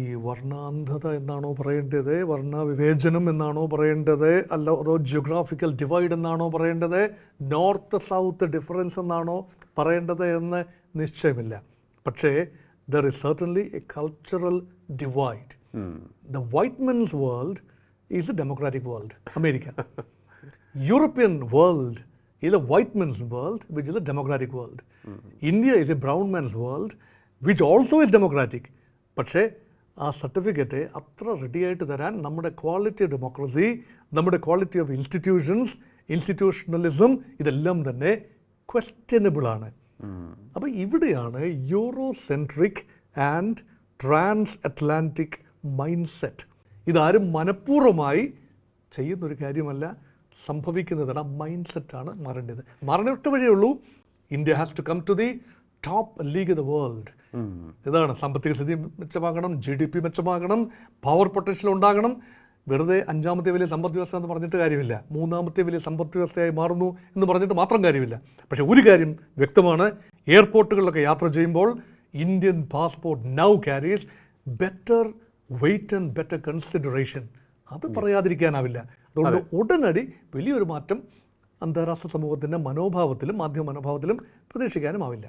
ഈ വർണ്ണാന്ധത എന്നാണോ പറയേണ്ടത്, വർണ്ണവിവേചനം എന്നാണോ പറയേണ്ടത്, അല്ല അതോ ജിയോഗ്രാഫിക്കൽ ഡിവൈഡ് എന്നാണോ പറയേണ്ടത്, നോർത്ത് സൗത്ത് ഡിഫറൻസ് എന്നാണോ പറയേണ്ടത് എന്ന് നിശ്ചയമില്ല. പക്ഷേ there is certainly A cultural divide. The white men's world is A democratic world, America. European world is a white man's world, which is a democratic world. India is a brown man's world, which also is democratic. പക്ഷേ ആ certificate അത്ര റെഡിയായിട്ട് തരാൻ നമ്മുടെ quality of democracy, നമ്മുടെ quality of institutionalism ഇതെല്ലാം തന്നെ ക്വസ്റ്റ്യനബിളാണ്. അപ്പോൾ ഇവിടെയാണ് Eurocentric and transatlantic mindset. ഇതാരും മനഃപൂർവ്വമായി ചെയ്യുന്നൊരു കാര്യമല്ല, സംഭവിക്കുന്നതാണ്. ആ മൈൻഡ് സെറ്റാണ് മാറേണ്ടത്. മാറേണ്ട ഒറ്റ വഴിയേ ഉള്ളൂ. India has to come to the top league the world. ഇതാണ് സാമ്പത്തിക സ്ഥിതി മെച്ചമാകണം, GDP മെച്ചമാകണം, പവർ പൊട്ടൻഷ്യൽ ഉണ്ടാകണം. വെറുതെ അഞ്ചാമത്തെ വലിയ സമ്പദ് വ്യവസ്ഥ എന്ന് പറഞ്ഞിട്ട് കാര്യമില്ല, മൂന്നാമത്തെ വലിയ സമ്പദ് വ്യവസ്ഥയായി മാറുന്നു എന്ന് പറഞ്ഞിട്ട് മാത്രം കാര്യമില്ല. പക്ഷേ ഒരു കാര്യം വ്യക്തമാണ്, എയർപോർട്ടുകളിലൊക്കെ യാത്ര ചെയ്യുമ്പോൾ Indian passport now carries better weight and better consideration. അത് പറയാതിരിക്കാനാവില്ല. അതുകൊണ്ട് ഉടനടി വലിയൊരു മാറ്റം അന്താരാഷ്ട്ര സമൂഹത്തിൻ്റെ മനോഭാവത്തിലും മാധ്യമ മനോഭാവത്തിലും പ്രതീക്ഷിക്കാനുമാവില്ല.